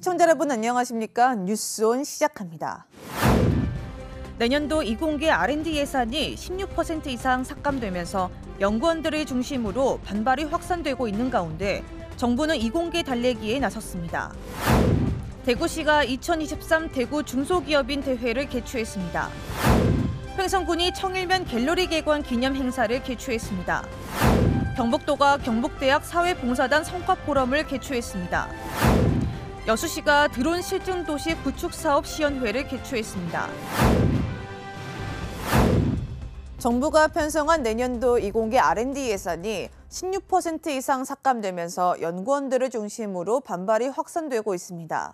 시청자 여러분 안녕하십니까? 뉴스온 시작합니다. 내년도 이공계 R&D 예산이 16% 이상 삭감되면서 연구원들을 중심으로 반발이 확산되고 있는 가운데 정부는 이공계 달래기에 나섰습니다. 대구시가 2023 대구 중소기업인 대회를 개최했습니다. 횡성군이 청일면 갤러리 개관 기념 행사를 개최했습니다. 경북도가 경북대학 사회봉사단 성과포럼을 개최했습니다. 여수시가 드론 실증도시 구축사업 시연회를 개최했습니다. 정부가 편성한 내년도 이공계 R&D 예산이 16% 이상 삭감되면서 연구원들을 중심으로 반발이 확산되고 있습니다.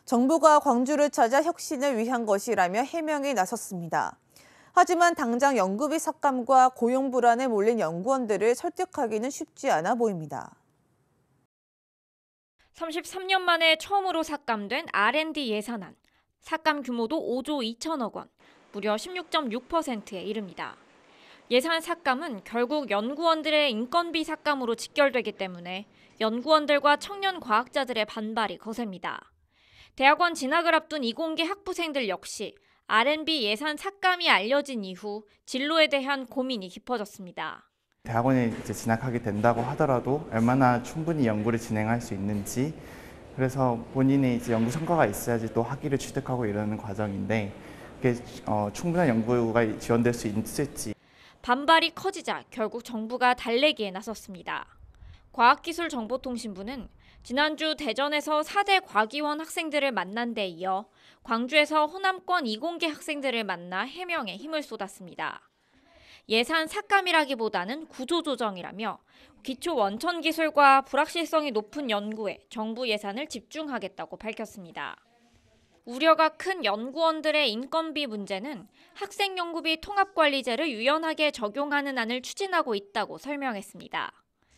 정부가 광주를 찾아 혁신을 위한 것이라며 해명에 나섰습니다. 하지만 당장 연구비 삭감과 고용 불안에 몰린 연구원들을 설득하기는 쉽지 않아 보입니다. 33년 만에 처음으로 삭감된 R&D 예산안. 삭감 규모도 5조 2천억 원, 무려 16.6%에 이릅니다. 예산 삭감은 결국 연구원들의 인건비 삭감으로 직결되기 때문에 연구원들과 청년 과학자들의 반발이 거셉니다. 대학원 진학을 앞둔 이공계 학부생들 역시 R&D 예산 삭감이 알려진 이후 진로에 대한 고민이 깊어졌습니다. 대학원에 진학하게 된다고 하더라도 얼마나 충분히 연구를 진행할 수 있는지, 그래서 본인의 연구 성과가 있어야지 또 학위를 취득하고 이러는 과정인데 그게 충분한 연구가 지원될 수 있을지. 반발이 커지자 결국 정부가 달래기에 나섰습니다. 과학기술정보통신부는 지난주 대전에서 4대 과기원 학생들을 만난 데 이어 광주에서 호남권 이공계 학생들을 만나 해명에 힘을 쏟았습니다. 예산 삭감이라기보다는 구조조정이라며 기초 원천 기술과 불확실성이 높은 연구에 정부 예산을 집중하겠다고 밝혔습니다. 우려가 큰 연구원들의 인건비 문제는 학생연구비 통합관리제를 유연하게 적용하는 안을 추진하고 있다고 설명했습니다.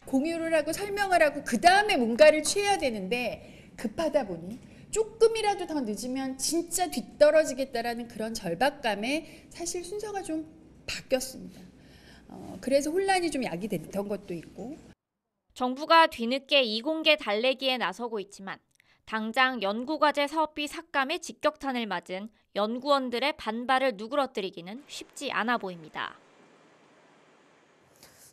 공유를 하고 설명을 하고 그 다음에 뭔가를 취해야 되는데 급하다 보니 조금이라도 더 늦으면 진짜 뒤떨어지겠다라는 그런 절박감에 사실 순서가 좀 바뀌었습니다. 그래서 혼란이 좀 야기됐던 것도 있고. 정부가 뒤늦게 이공계 달래기에 나서고 있지만 당장 연구과제 사업비 삭감에 직격탄을 맞은 연구원들의 반발을 누그러뜨리기는 쉽지 않아 보입니다.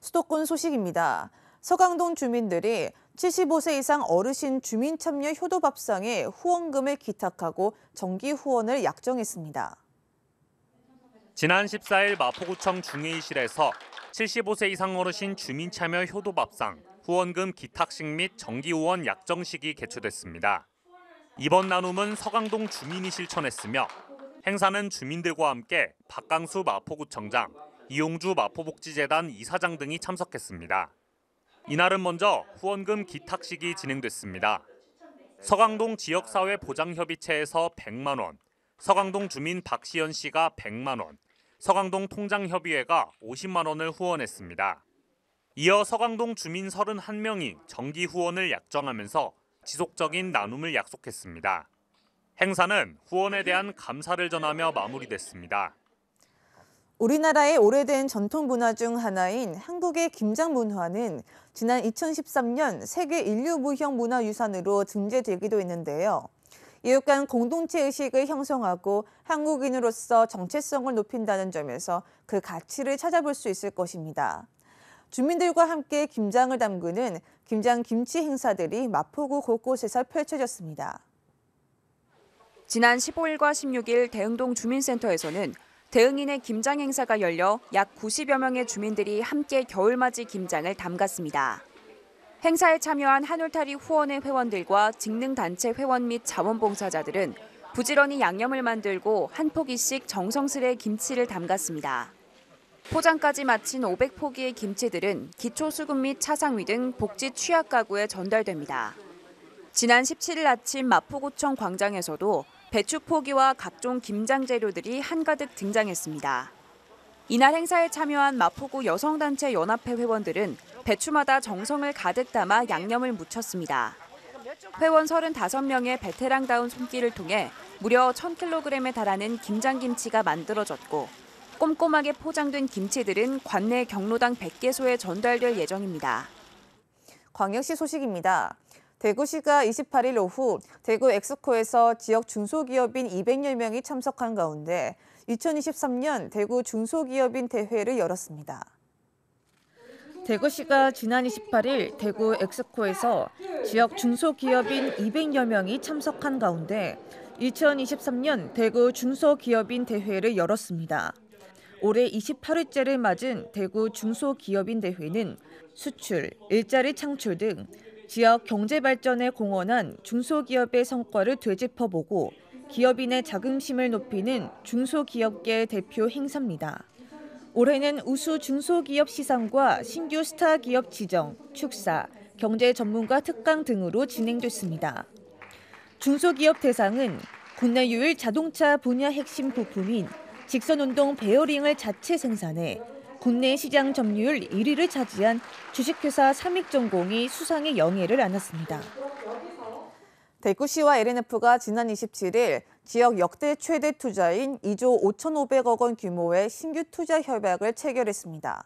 수도권 소식입니다. 서강동 주민들이 75세 이상 어르신 주민참여 효도밥상에 후원금을 기탁하고 정기 후원을 약정했습니다. 지난 14일 마포구청 중회의실에서 75세 이상 어르신 주민참여 효도밥상, 후원금 기탁식 및 정기 후원 약정식이 개최됐습니다. 이번 나눔은 서강동 주민이 실천했으며 행사는 주민들과 함께 박강수 마포구청장, 이용주 마포복지재단 이사장 등이 참석했습니다. 이날은 먼저 후원금 기탁식이 진행됐습니다. 서강동 지역사회 보장협의체에서 100만 원, 서강동 주민 박시연 씨가 100만 원, 서강동 통장협의회가 50만 원을 후원했습니다. 이어 서강동 주민 31명이 정기 후원을 약정하면서 지속적인 나눔을 약속했습니다. 행사는 후원에 대한 감사를 전하며 마무리됐습니다. 우리나라의 오래된 전통 문화 중 하나인 한국의 김장 문화는 지난 2013년 세계 인류무형 문화유산으로 등재되기도 했는데요. 이웃 간 공동체 의식을 형성하고 한국인으로서 정체성을 높인다는 점에서 그 가치를 찾아볼 수 있을 것입니다. 주민들과 함께 김장을 담그는 김장 김치 행사들이 마포구 곳곳에서 펼쳐졌습니다. 지난 15일과 16일 대흥동 주민센터에서는 대흥인의 김장 행사가 열려 약 90여 명의 주민들이 함께 겨울맞이 김장을 담갔습니다. 행사에 참여한 한울타리 후원회 회원들과 직능단체 회원 및 자원봉사자들은 부지런히 양념을 만들고 한 포기씩 정성스레 김치를 담갔습니다. 포장까지 마친 500포기의 김치들은 기초수급 및 차상위 등 복지 취약 가구에 전달됩니다. 지난 17일 아침 마포구청 광장에서도 배추 포기와 각종 김장 재료들이 한가득 등장했습니다. 이날 행사에 참여한 마포구 여성단체 연합회 회원들은 배추마다 정성을 가득 담아 양념을 묻혔습니다. 회원 35명의 베테랑다운 손길을 통해 무려 1000kg에 달하는 김장김치가 만들어졌고 꼼꼼하게 포장된 김치들은 관내 경로당 100개소에 전달될 예정입니다. 광역시 소식입니다. 대구시가 28일 오후 대구 엑스코에서 지역 중소기업인 200여 명이 참석한 가운데 2023년 대구 중소기업인 대회를 열었습니다. 대구시가 지난 28일 대구 엑스코에서 지역 중소기업인 200여 명이 참석한 가운데 2023년 대구 중소기업인 대회를 열었습니다. 올해 28회째를 맞은 대구 중소기업인 대회는 수출, 일자리 창출 등 지역 경제 발전에 공헌한 중소기업의 성과를 되짚어보고 기업인의 자긍심을 높이는 중소기업계 대표 행사입니다. 올해는 우수 중소기업 시상과 신규 스타 기업 지정, 축사, 경제 전문가 특강 등으로 진행됐습니다. 중소기업 대상은 국내 유일 자동차 분야 핵심 부품인 직선운동 베어링을 자체 생산해 국내 시장 점유율 1위를 차지한 주식회사 삼익전공이 수상의 영예를 안았습니다. 대구시와 LNF가 지난 27일 지역 역대 최대 투자인 2조 5,500억 원 규모의 신규 투자 협약을 체결했습니다.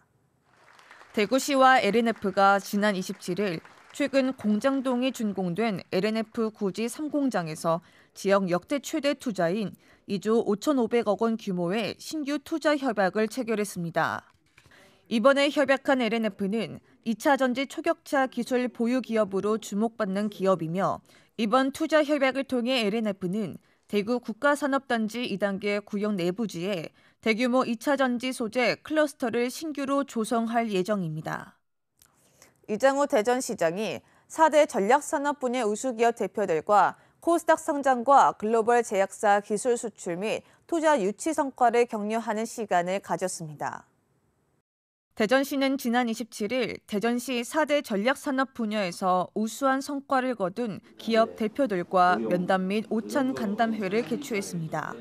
대구시와 LNF가 지난 27일 최근 공장동이 준공된 LNF 구지 3공장에서 지역 역대 최대 투자인 2조 5,500억 원 규모의 신규 투자 협약을 체결했습니다. 이번에 협약한 LNF는 2차 전지 초격차 기술 보유 기업으로 주목받는 기업이며 이번 투자 협약을 통해 LNF는 대구 국가산업단지 2단계 구역 내부지에 대규모 2차 전지 소재 클러스터를 신규로 조성할 예정입니다. 이장우 대전시장이 4대 전략산업 분야 우수기업 대표들과 코스닥 상장과 글로벌 제약사 기술 수출 및 투자 유치 성과를 격려하는 시간을 가졌습니다. 대전시는 지난 27일 대전시 4대 전략산업 분야에서 우수한 성과를 거둔 기업 대표들과 면담 및 오찬 간담회를 개최했습니다.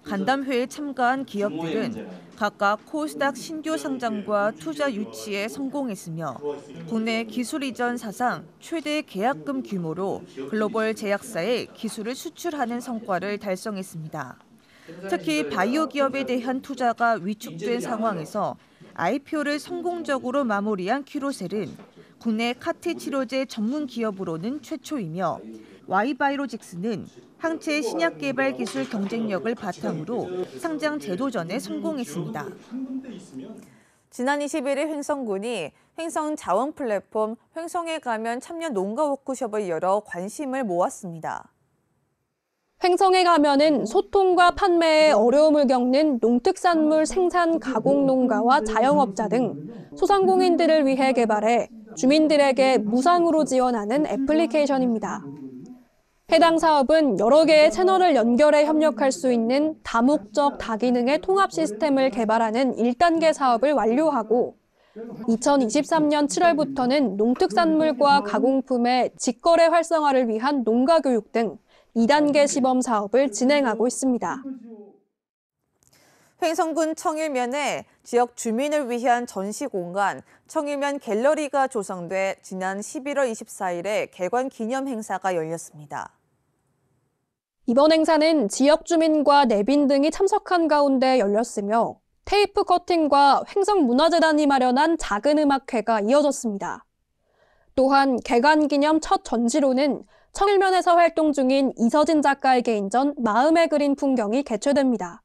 간담회에 참가한 기업들은 각각 코스닥 신규 상장과 투자 유치에 성공했으며 국내 기술 이전 사상 최대 계약금 규모로 글로벌 제약사에 기술을 수출하는 성과를 달성했습니다. 특히 바이오 기업에 대한 투자가 위축된 상황에서 IPO를 성공적으로 마무리한 큐로셀은 국내 카티 치료제 전문 기업으로는 최초이며 Y바이로직스는 항체 신약 개발 기술 경쟁력을 바탕으로 상장 제도전에 성공했습니다. 지난 21일 횡성군이 횡성 자원 플랫폼 횡성에 가면 참여 농가 워크숍을 열어 관심을 모았습니다. 횡성에 가면은 소통과 판매에 어려움을 겪는 농특산물 생산 가공 농가와 자영업자 등 소상공인들을 위해 개발해 주민들에게 무상으로 지원하는 애플리케이션입니다. 해당 사업은 여러 개의 채널을 연결해 협력할 수 있는 다목적 다기능의 통합 시스템을 개발하는 1단계 사업을 완료하고 2023년 7월부터는 농특산물과 가공품의 직거래 활성화를 위한 농가 교육 등 2단계 시범 사업을 진행하고 있습니다. 횡성군 청일면에 지역 주민을 위한 전시 공간 청일면 갤러리가 조성돼 지난 11월 24일에 개관 기념 행사가 열렸습니다. 이번 행사는 지역 주민과 내빈 등이 참석한 가운데 열렸으며 테이프 커팅과 횡성문화재단이 마련한 작은 음악회가 이어졌습니다. 또한 개관 기념 첫 전시로는 청일면에서 활동 중인 이서진 작가의 개인전 마음에 그린 풍경이 개최됩니다.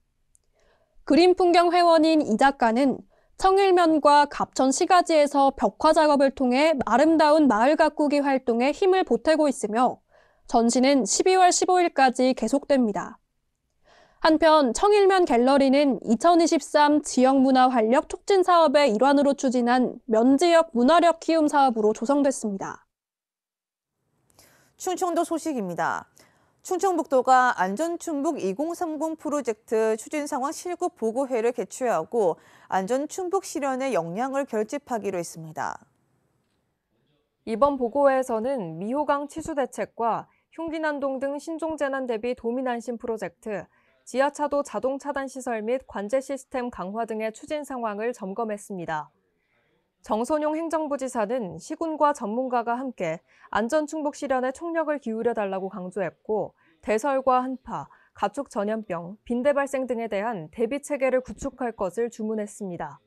그림 풍경 회원인 이 작가는 청일면과 갑천 시가지에서 벽화 작업을 통해 아름다운 마을 가꾸기 활동에 힘을 보태고 있으며 전시는 12월 15일까지 계속됩니다. 한편 청일면 갤러리는 2023 지역문화 활력 촉진 사업의 일환으로 추진한 면지역 문화력 키움 사업으로 조성됐습니다. 충청도 소식입니다. 충청북도가 안전충북 2030 프로젝트 추진 상황 실급 보고회를 개최하고 안전충북 실현의 역량을 결집하기로 했습니다. 이번 보고회에서는 미호강 치수 대책과 흉기난동 등 신종재난 대비 도민안심 프로젝트, 지하차도 자동 차단 시설 및 관제 시스템 강화 등의 추진 상황을 점검했습니다. 정선용 행정부지사는 시군과 전문가가 함께 안전충북 실현에 총력을 기울여달라고 강조했고 대설과 한파, 가축 전염병, 빈대 발생 등에 대한 대비 체계를 구축할 것을 주문했습니다.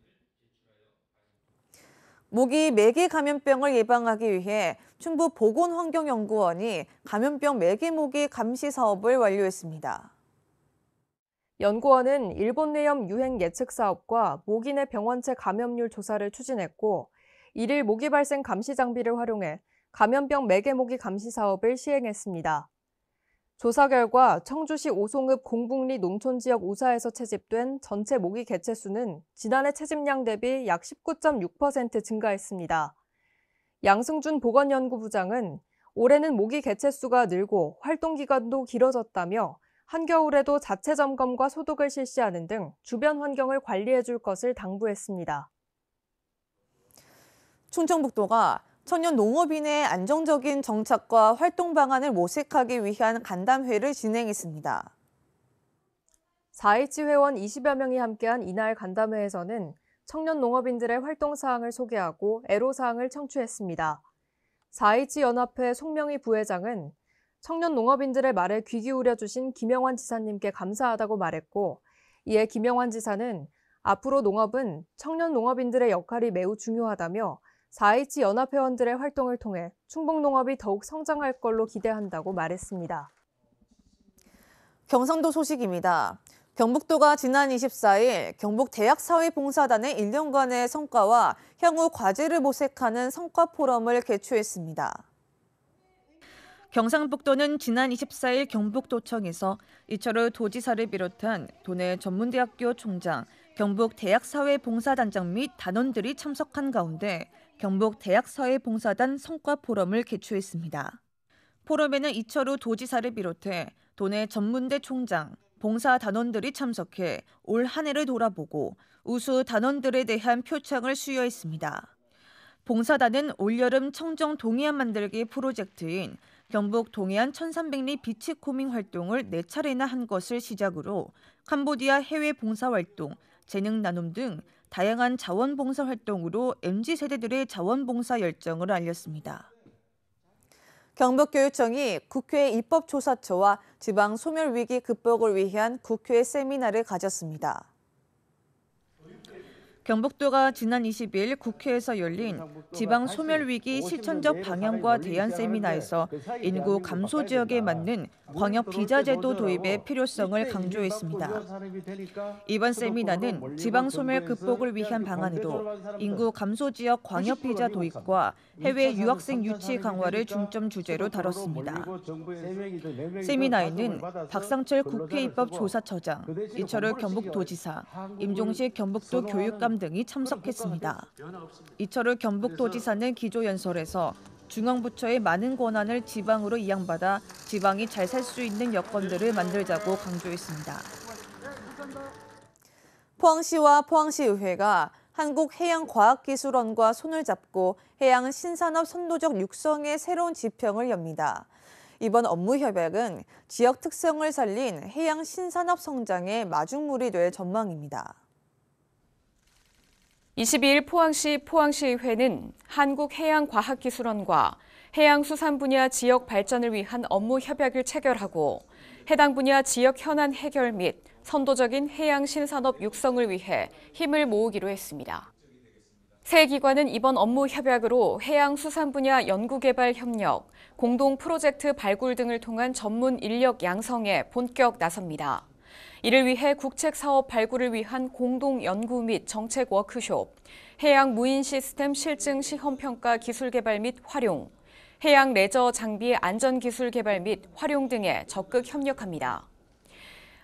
모기 매개 감염병을 예방하기 위해 충북보건환경연구원이 감염병 매개 모기 감시 사업을 완료했습니다. 연구원은 일본 내염 유행 예측 사업과 모기 내 병원체 감염률 조사를 추진했고, 일일 모기 발생 감시 장비를 활용해 감염병 매개 모기 감시 사업을 시행했습니다. 조사 결과 청주시 오송읍 공북리 농촌지역 우사에서 채집된 전체 모기 개체 수는 지난해 채집량 대비 약 19.6% 증가했습니다. 양승준 보건연구부장은 올해는 모기 개체 수가 늘고 활동 기간도 길어졌다며 한겨울에도 자체 점검과 소독을 실시하는 등 주변 환경을 관리해 줄 것을 당부했습니다. 충청북도가 청년 농업인의 안정적인 정착과 활동 방안을 모색하기 위한 간담회를 진행했습니다. 4.H 회원 20여 명이 함께한 이날 간담회에서는 청년 농업인들의 활동 사항을 소개하고 애로 사항을 청취했습니다. 4.H 연합회 송명희 부회장은 청년 농업인들의 말에 귀 기울여 주신 김영환 지사님께 감사하다고 말했고, 이에 김영환 지사는 앞으로 농업은 청년 농업인들의 역할이 매우 중요하다며 4.H 연합회원들의 활동을 통해 충북농업이 더욱 성장할 걸로 기대한다고 말했습니다. 경상도 소식입니다. 경북도가 지난 24일 경북대학사회봉사단의 1년간의 성과와 향후 과제를 모색하는 성과 포럼을 개최했습니다. 경상북도는 지난 24일 경북도청에서 이철우 도지사를 비롯한 도내 전문대학교 총장, 경북대학사회봉사단장 및 단원들이 참석한 가운데 경북대학사회봉사단 성과 포럼을 개최했습니다. 포럼에는 이철우 도지사를 비롯해 도내 전문대 총장, 봉사 단원들이 참석해 올 한 해를 돌아보고 우수 단원들에 대한 표창을 수여했습니다. 봉사단은 올여름 청정 동해안 만들기 프로젝트인 경북 동해안 1300리 비치 코밍 활동을 4차례나 한 것을 시작으로 캄보디아 해외 봉사 활동, 재능 나눔 등 다양한 자원봉사 활동으로 MZ세대들의 자원봉사 열정을 알렸습니다. 경북교육청이 국회 입법조사처와 지방 소멸위기 극복을 위한 국회 세미나를 가졌습니다. 경북도가 지난 20일 국회에서 열린 지방 소멸위기 실천적 방향과 대안 세미나에서 인구 감소 지역에 맞는 광역 비자제도 도입의 필요성을 강조했습니다. 이번 세미나는 지방 소멸 극복을 위한 방안으로 인구 감소 지역 광역 비자 도입과 해외 유학생 유치 강화를 중점 주제로 다뤘습니다. 세미나에는 박상철 국회 입법조사처장, 이철우 경북도지사, 임종식 경북도 교육감 등이 참석했습니다. 이철우 경북도지사는 기조연설에서 중앙부처의 많은 권한을 지방으로 이양받아 지방이 잘 살 수 있는 여건들을 만들자고 강조했습니다. 포항시와 포항시의회가 한국해양과학기술원과 손을 잡고 해양 신산업 선도적 육성의 새로운 지평을 엽니다. 이번 업무 협약은 지역 특성을 살린 해양 신산업 성장의 마중물이 될 전망입니다. 22일 포항시의회는 한국해양과학기술원과 해양수산 분야 지역 발전을 위한 업무 협약을 체결하고 해당 분야 지역 현안 해결 및 선도적인 해양 신산업 육성을 위해 힘을 모으기로 했습니다. 세 기관은 이번 업무 협약으로 해양수산 분야 연구개발 협력, 공동 프로젝트 발굴 등을 통한 전문 인력 양성에 본격 나섭니다. 이를 위해 국책사업 발굴을 위한 공동 연구 및 정책 워크숍, 해양 무인 시스템 실증 시험평가 기술 개발 및 활용, 해양 레저 장비 안전 기술 개발 및 활용 등에 적극 협력합니다.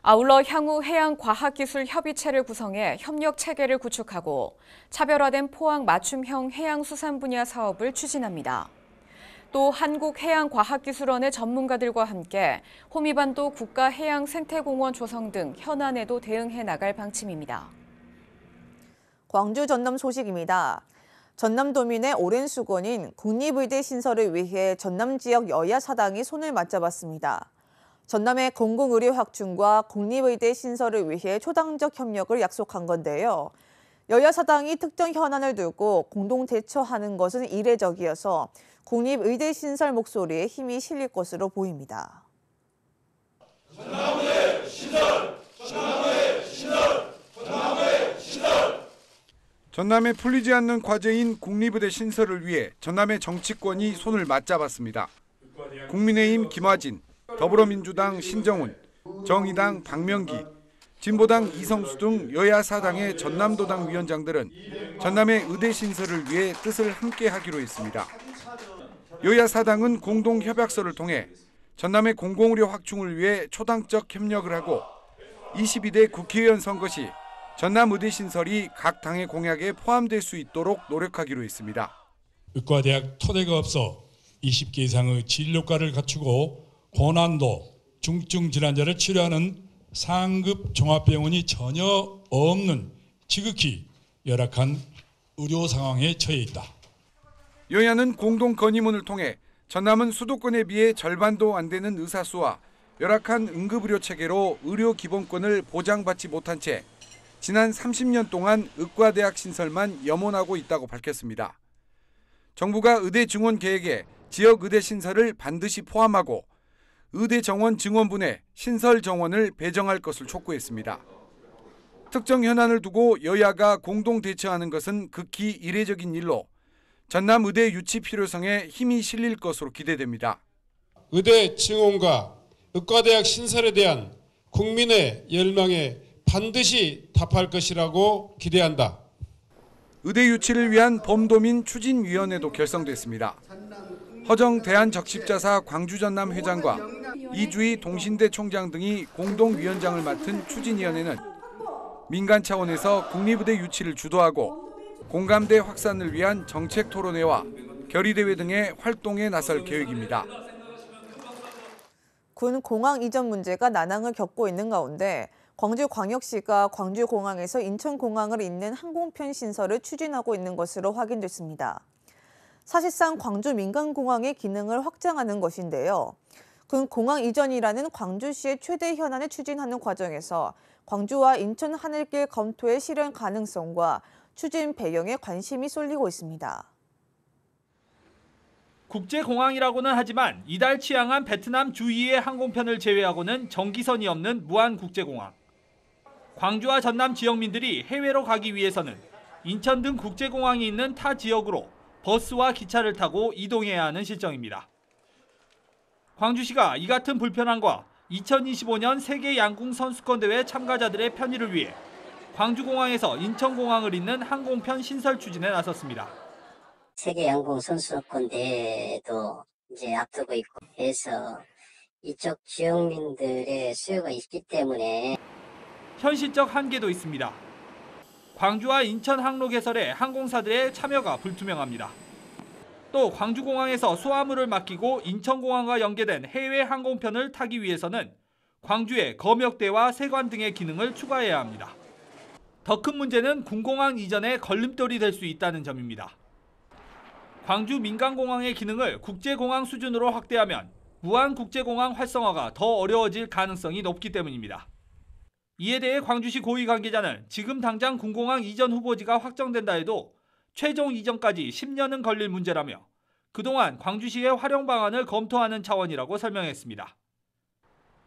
아울러 향후 해양 과학기술 협의체를 구성해 협력 체계를 구축하고 차별화된 포항 맞춤형 해양수산 분야 사업을 추진합니다. 또 한국해양과학기술원의 전문가들과 함께 호미반도 국가해양생태공원 조성 등 현안에도 대응해 나갈 방침입니다. 광주 전남 소식입니다. 전남도민의 오랜 수건인 국립의대 신설을 위해 전남 지역 여야 사당이 손을 맞잡았습니다. 전남의 공공의료 확충과 국립의대 신설을 위해 초당적 협력을 약속한 건데요. 여야 사당이 특정 현안을 두고 공동 대처하는 것은 이례적이어서 국립의대 신설 목소리에 힘이 실릴 것으로 보입니다. 전남에 풀리지 않는 과제인 국립의대 신설을 위해 전남의 정치권이 손을 맞잡았습니다. 국민의힘 김화진, 더불어민주당 신정훈, 정의당 박명기, 진보당 이성수 등 여야 4당의 전남도당 위원장들은 전남의 의대 신설을 위해 뜻을 함께 하기로 했습니다. 여야 4당은 공동 협약서를 통해 전남의 공공의료 확충을 위해 초당적 협력을 하고 22대 국회의원 선거 시 전남 의대 신설이 각 당의 공약에 포함될 수 있도록 노력하기로 했습니다. 의과대학 토대가 없어 20개 이상의 진료과를 갖추고 고난도 중증 질환자를 치료하는 상급 종합병원이 전혀 없는 지극히 열악한 의료 상황에 처해 있다. 여야는 공동 건의문을 통해 전남은 수도권에 비해 절반도 안 되는 의사 수와 열악한 응급의료 체계로 의료 기본권을 보장받지 못한 채 지난 30년 동안 의과대학 신설만 염원하고 있다고 밝혔습니다. 정부가 의대 증원 계획에 지역 의대 신설을 반드시 포함하고 의대 정원 증원분에 신설 정원을 배정할 것을 촉구했습니다. 특정 현안을 두고 여야가 공동 대처하는 것은 극히 이례적인 일로 전남 의대 유치 필요성에 힘이 실릴 것으로 기대됩니다. 의대 증원과 의과대학 신설에 대한 국민의 열망에 반드시 답할 것이라고 기대한다. 의대 유치를 위한 범도민 추진위원회도 결성됐습니다. 허정 대한적십자사 광주전남 회장과 이주희 동신대 총장 등이 공동위원장을 맡은 추진위원회는 민간 차원에서 국립의대 유치를 주도하고 공감대 확산을 위한 정책 토론회와 결의대회 등의 활동에 나설 계획입니다. 군 공항 이전 문제가 난항을 겪고 있는 가운데 광주광역시가 광주공항에서 인천공항을 잇는 항공편 신설을 추진하고 있는 것으로 확인됐습니다. 사실상 광주 민간공항의 기능을 확장하는 것인데요. 군 공항 이전이라는 광주시의 최대 현안을 추진하는 과정에서 광주와 인천 하늘길 검토의 실현 가능성과 추진 배경에 관심이 쏠리고 있습니다. 국제공항이라고는 하지만 이달 취항한 베트남 주위의 항공편을 제외하고는 정기선이 없는 무안국제공항. 광주와 전남 지역민들이 해외로 가기 위해서는 인천 등 국제공항이 있는 타 지역으로 버스와 기차를 타고 이동해야 하는 실정입니다. 광주시가 이 같은 불편함과 2025년 세계 양궁 선수권대회 참가자들의 편의를 위해 광주공항에서 인천공항을 잇는 항공편 신설 추진에 나섰습니다. 세계 양궁 선수권 대회도 이제 앞두고 있고 해서 이쪽 지역민들의 수요가 있기 때문에 현실적 한계도 있습니다. 광주와 인천 항로 개설에 항공사들의 참여가 불투명합니다. 또 광주공항에서 수화물을 맡기고 인천공항과 연계된 해외 항공편을 타기 위해서는 광주에 검역대와 세관 등의 기능을 추가해야 합니다. 더 큰 문제는 군공항 이전에 걸림돌이 될 수 있다는 점입니다. 광주 민간공항의 기능을 국제공항 수준으로 확대하면 무안국제공항 활성화가 더 어려워질 가능성이 높기 때문입니다. 이에 대해 광주시 고위 관계자는 지금 당장 군공항 이전 후보지가 확정된다 해도 최종 이전까지 10년은 걸릴 문제라며 그동안 광주시의 활용 방안을 검토하는 차원이라고 설명했습니다.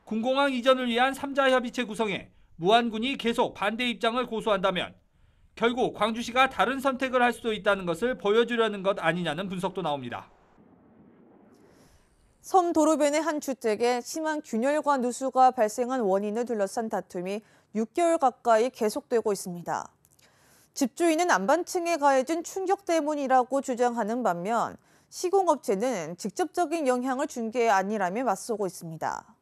군공항 이전을 위한 3자 협의체 구성에 무안군이 계속 반대 입장을 고수한다면 결국 광주시가 다른 선택을 할 수도 있다는 것을 보여주려는 것 아니냐는 분석도 나옵니다. 섬 도로변의 한 주택에 심한 균열과 누수가 발생한 원인을 둘러싼 다툼이 6개월 가까이 계속되고 있습니다. 집주인은 안반층에 가해진 충격 때문이라고 주장하는 반면 시공업체는 직접적인 영향을 준 게 아니라며 맞서고 있습니다.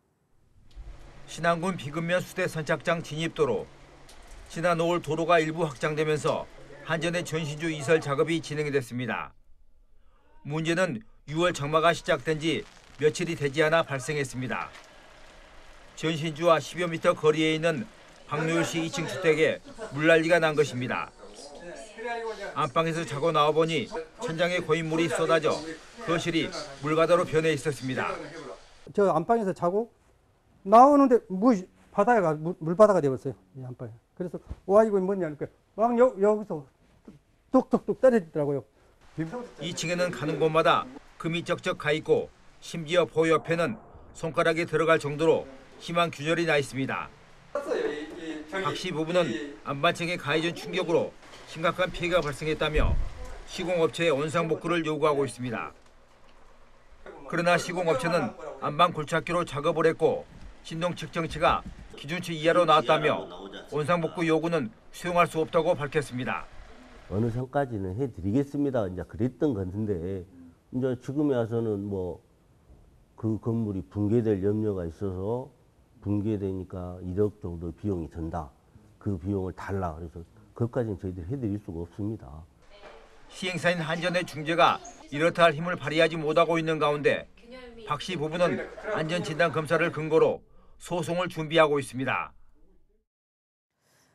신안군 비근면 수대 선착장 진입도로. 지난 5월 도로가 일부 확장되면서 한전의 전신주 이설 작업이 진행이 됐습니다. 문제는 6월 장마가 시작된 지 며칠이 되지 않아 발생했습니다. 전신주와 10여 미터 거리에 있는 박노율씨 2층 주택에 물난리가 난 것입니다. 안방에서 자고 나와보니 천장에 고인물이 쏟아져 거실이 물바다로 변해 있었습니다. 저 안방에서 자고 나오는데 바다가 물바다가 되었어요. 이 안방에. 그래서 와 이거 뭐냐니까 막 여기서 뚝뚝뚝 떨어지더라고요. 2층에는 가는 곳마다 금이 쩍쩍 가 있고 심지어 보 옆에는 손가락이 들어갈 정도로 심한 균열이 나 있습니다. 박 씨 부부는 안반층에 가해진 충격으로 심각한 피해가 발생했다며 시공업체에 원상복구를 요구하고 있습니다. 그러나 시공업체는 안방 굴착기로 작업을 했고 진동 측정치가 기준치 이하로 나왔다며 원상복구 요구는 수용할 수 없다고 밝혔습니다. 어느 선까지는 해드리겠습니다. 이제 그랬던 건데 이제 지금에 와서는 뭐 그 건물이 붕괴될 염려가 있어서 붕괴되니까 1억 정도 비용이 든다. 그 비용을 달라. 그래서 그것까지는 저희들이 해드릴 수가 없습니다. 시행사인 한전의 중재가 이렇다 할 힘을 발휘하지 못하고 있는 가운데 박 씨 부부는 안전진단 검사를 근거로 소송을 준비하고 있습니다.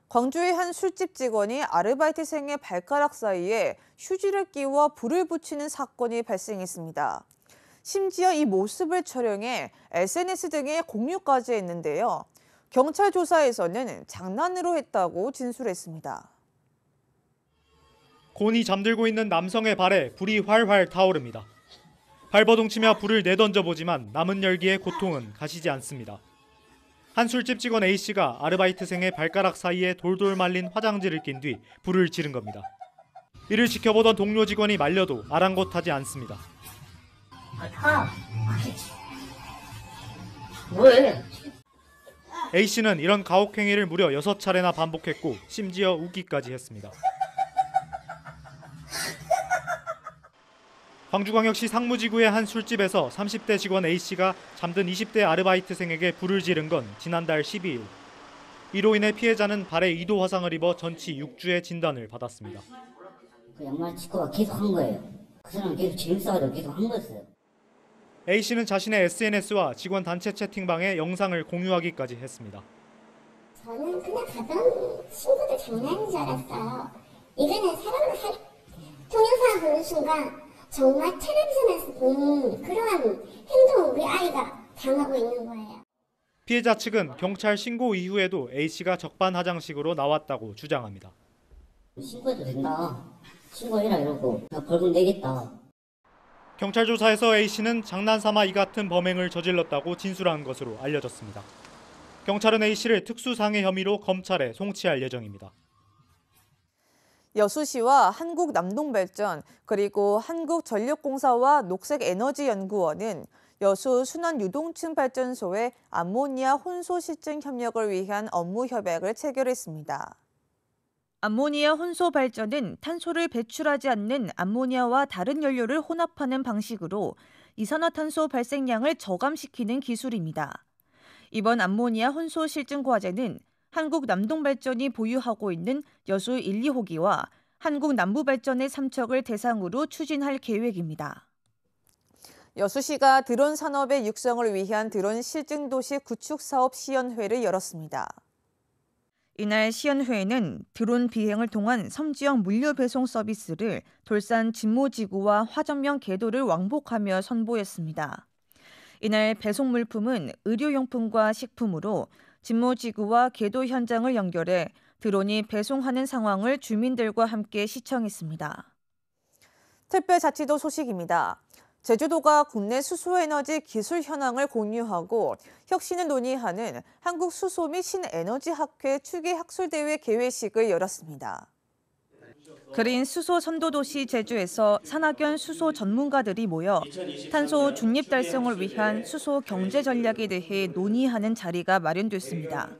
광주의 한 술집 직원이 아르바이트생의 발가락 사이에 휴지를 끼워 불을 붙이는 사건이 발생했습니다. 심지어 이 모습을 촬영해 SNS 등에 공유까지 했는데요. 경찰 조사에서는 장난으로 했다고 진술했습니다. 곤히 잠들고 있는 남성의 발에 불이 활활 타오릅니다. 발버둥치며 불을 내던져 보지만 남은 열기에 고통은 가시지 않습니다. 한 술집 직원 A씨가 아르바이트생의 발가락 사이에 돌돌 말린 화장지를 낀 뒤 불을 지른 겁니다. 이를 지켜보던 동료 직원이 말려도 아랑곳하지 않습니다. A씨는 이런 가혹행위를 무려 6차례나 반복했고 심지어 우기까지 했습니다. 광주광역시 상무지구의 한 술집에서 30대 직원 A씨가 잠든 20대 아르바이트생에게 불을 지른 건 지난달 12일. 이로 인해 피해자는 발에 2도 화상을 입어 전치 6주의 진단을 받았습니다. 그 양말 치고가 계속 한 거예요. 그 사람은 계속 재밌어가지고 계속 한 거였어요. A씨는 자신의 SNS와 직원 단체 채팅방에 영상을 공유하기까지 했습니다. 저는 그냥 가던 친구들 장난인 줄 알았어요. 이거는 사람을 동영상 보는 순간 정말 텔레비전에서 보는 그러한 행동을 우리 아이가 당하고 있는 거예요. 피해자 측은 경찰 신고 이후에도 A씨가 적반하장식으로 나왔다고 주장합니다. 신고해도 된다. 신고해라 이러고 나 벌금 내겠다. 경찰 조사에서 A씨는 장난삼아 이 같은 범행을 저질렀다고 진술한 것으로 알려졌습니다. 경찰은 A씨를 특수상해 혐의로 검찰에 송치할 예정입니다. 여수시와 한국남동발전 그리고 한국전력공사와 녹색에너지연구원은 여수 순환유동층 발전소의 암모니아 혼소 실증 협력을 위한 업무 협약을 체결했습니다. 암모니아 혼소 발전은 탄소를 배출하지 않는 암모니아와 다른 연료를 혼합하는 방식으로 이산화탄소 발생량을 저감시키는 기술입니다. 이번 암모니아 혼소 실증 과제는 한국남동발전이 보유하고 있는 여수 1, 2호기와 한국남부발전의 3척을 대상으로 추진할 계획입니다. 여수시가 드론 산업의 육성을 위한 드론 실증도시 구축사업 시연회를 열었습니다. 이날 시연회에는 드론 비행을 통한 섬지역 물류 배송 서비스를 돌산 진모지구와 화전면 궤도를 왕복하며 선보였습니다. 이날 배송 물품은 의료용품과 식품으로 진모지구와 궤도 현장을 연결해 드론이 배송하는 상황을 주민들과 함께 시청했습니다. 특별자치도 소식입니다. 제주도가 국내 수소에너지 기술 현황을 공유하고 혁신을 논의하는 한국수소 및 신에너지학회 추계학술대회 개회식을 열었습니다. 그린 수소 선도도시 제주에서 산학연 수소 전문가들이 모여 탄소 중립 달성을 위한 수소 경제 전략에 대해 논의하는 자리가 마련됐습니다.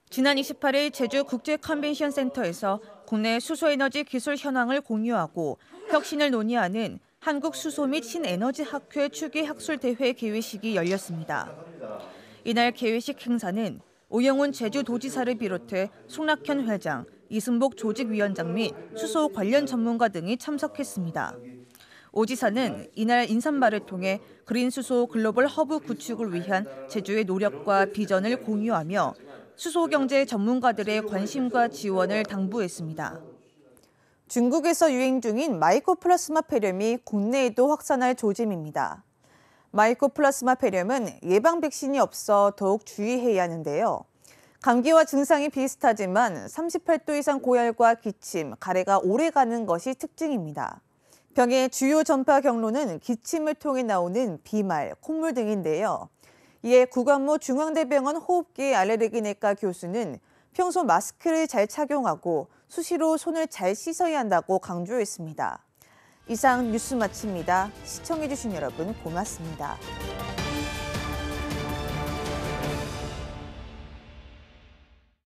지난 28일 제주 국제 컨벤션 센터에서 국내 수소에너지 기술 현황을 공유하고 혁신을 논의하는 한국 수소 및 신에너지학회 추계학술대회 개회식이 열렸습니다. 이날 개회식 행사는 오영훈 제주도지사를 비롯해 송락현 회장, 이승복 조직위원장 및 수소 관련 전문가 등이 참석했습니다. 오 지사는 이날 인사말을 통해 그린 수소 글로벌 허브 구축을 위한 제주의 노력과 비전을 공유하며 수소 경제 전문가들의 관심과 지원을 당부했습니다. 중국에서 유행 중인 마이코플라스마 폐렴이 국내에도 확산할 조짐입니다. 마이코플라스마 폐렴은 예방 백신이 없어 더욱 주의해야 하는데요. 감기와 증상이 비슷하지만 38도 이상 고열과 기침, 가래가 오래 가는 것이 특징입니다. 병의 주요 전파 경로는 기침을 통해 나오는 비말, 콧물 등인데요. 이에 구관모 중앙대병원 호흡기 알레르기내과 교수는 평소 마스크를 잘 착용하고 수시로 손을 잘 씻어야 한다고 강조했습니다. 이상 뉴스 마칩니다. 시청해주신 여러분 고맙습니다.